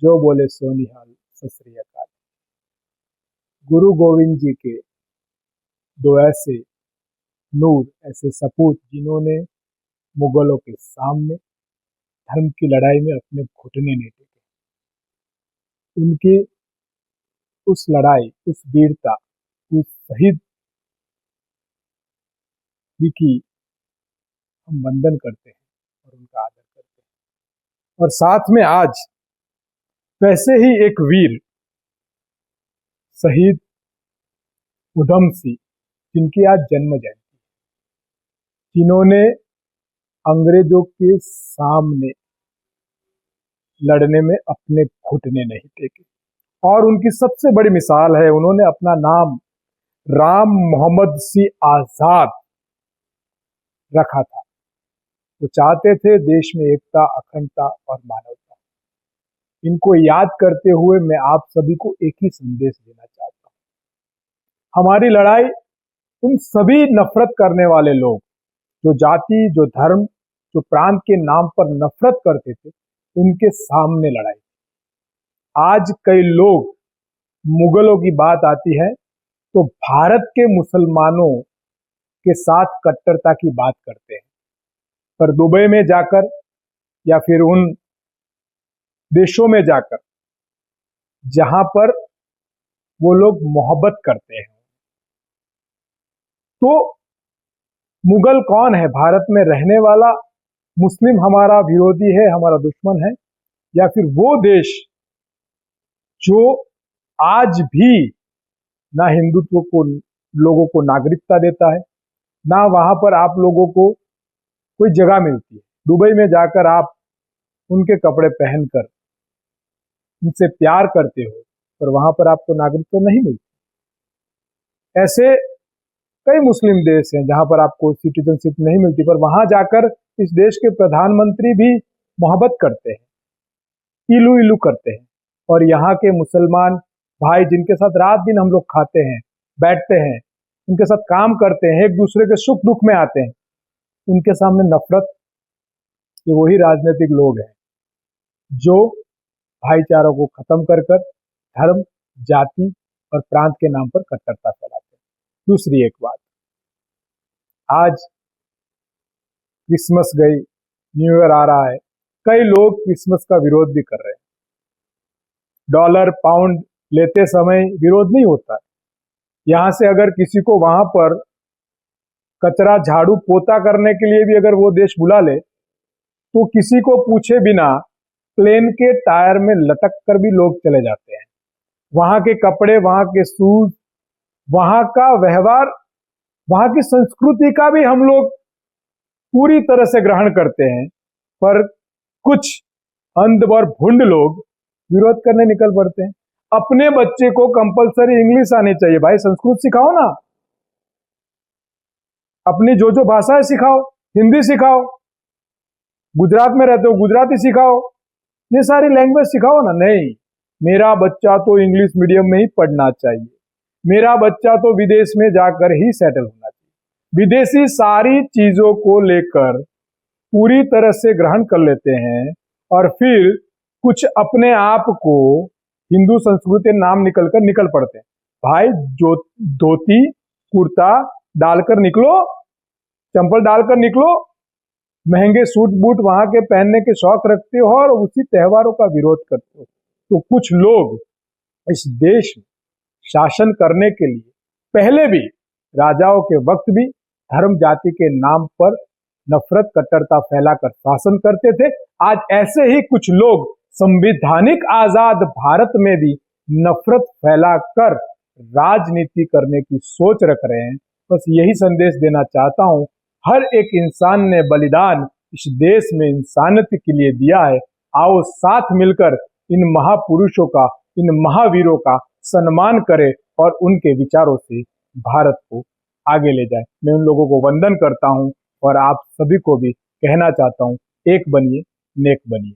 जो बोले सो निहाल, सत श्री अकाल। गुरु गोविंद जी के दो ऐसे नूर, ऐसे सपूत जिन्होंने मुगलों के सामने धर्म की लड़ाई में अपने घुटने नहीं टेके। उनकी उस लड़ाई, उस वीरता, उस शहीद की हम वंदन करते हैं और उनका आदर करते हैं। और साथ में आज वैसे ही एक वीर शहीद उधम सिंह, जिनकी आज जन्म जयंती, जिन्होंने अंग्रेजों के सामने लड़ने में अपने घुटने नहीं टेके। और उनकी सबसे बड़ी मिसाल है, उन्होंने अपना नाम राम मोहम्मद सिंह आजाद रखा था। वो चाहते थे देश में एकता, अखंडता और मानवता। इनको याद करते हुए मैं आप सभी को एक ही संदेश देना चाहता हूं। हमारी लड़ाई उन सभी नफरत करने वाले लोग, जो जाति, जो धर्म, जो प्रांत के नाम पर नफरत करते थे, उनके सामने लड़ाई। आज कई लोग, मुगलों की बात आती है तो भारत के मुसलमानों के साथ कट्टरता की बात करते हैं, पर दुबई में जाकर या फिर उन देशों में जाकर जहां पर वो लोग मोहब्बत करते हैं, तो मुगल कौन है? भारत में रहने वाला मुस्लिम हमारा विरोधी है, हमारा दुश्मन है, या फिर वो देश जो आज भी ना हिंदुत्व को लोगों को नागरिकता देता है, ना वहां पर आप लोगों को कोई जगह मिलती है। दुबई में जाकर आप उनके कपड़े पहनकर उनसे प्यार करते हो, पर वहां पर आपको नागरिकता नहीं मिलती। ऐसे कई मुस्लिम देश हैं जहां पर आपको सिटीजनशिप नहीं मिलती, पर वहां जाकर इस देश के प्रधानमंत्री भी मोहब्बत करते हैं, इलू इलू करते हैं। और यहाँ के मुसलमान भाई, जिनके साथ रात दिन हम लोग खाते हैं, बैठते हैं, उनके साथ काम करते हैं, एक दूसरे के सुख दुख में आते हैं, उनके सामने नफरत। ये वही राजनीतिक लोग हैं जो भाईचारों को खत्म कर धर्म, जाति और प्रांत के नाम पर कट्टरता फैलाते हैं। दूसरी एक बात, आज क्रिसमस गई, न्यू ईयर आ रहा है, कई लोग क्रिसमस का विरोध भी कर रहे हैं। डॉलर पाउंड लेते समय विरोध नहीं होता। यहां से अगर किसी को वहां पर कचरा झाड़ू पोता करने के लिए भी अगर वो देश बुला ले, तो किसी को पूछे बिना प्लेन के टायर में लटक कर भी लोग चले जाते हैं। वहां के कपड़े, वहां के शूज, वहां का व्यवहार, वहां की संस्कृति का भी हम लोग पूरी तरह से ग्रहण करते हैं, पर कुछ अंध और भुंड लोग विरोध करने निकल पड़ते हैं। अपने बच्चे को कंपलसरी इंग्लिश आनी चाहिए भाई, संस्कृत सिखाओ ना, अपनी जो भाषा है सिखाओ, हिंदी सिखाओ, गुजरात में रहते हो गुजराती सिखाओ, ये सारी लैंग्वेज सिखाओ ना। नहीं, मेरा बच्चा तो इंग्लिश मीडियम में ही पढ़ना चाहिए, मेरा बच्चा तो विदेश में जाकर ही सेटल होना चाहिए। विदेशी सारी चीजों को लेकर पूरी तरह से ग्रहण कर लेते हैं और फिर कुछ अपने आप को हिंदू संस्कृति नाम निकल पड़ते हैं। भाई, जो धोती कुर्ता डालकर निकलो, चंपल डालकर निकलो, महंगे सूट बूट वहां के पहनने के शौक रखते हो और उसी त्योहारों का विरोध करते हो। तो कुछ लोग इस देश में शासन करने के लिए पहले भी, राजाओं के वक्त भी, धर्म जाति के नाम पर नफरत कट्टरता फैलाकर शासन करते थे। आज ऐसे ही कुछ लोग संवैधानिक आजाद भारत में भी नफरत फैलाकर राजनीति करने की सोच रख रहे हैं। बस यही संदेश देना चाहता हूं, हर एक इंसान ने बलिदान इस देश में इंसानियत के लिए दिया है। आओ साथ मिलकर इन महापुरुषों का, इन महावीरों का सम्मान करें और उनके विचारों से भारत को आगे ले जाए। मैं उन लोगों को वंदन करता हूं और आप सभी को भी कहना चाहता हूं, एक बनिए, नेक बनिए।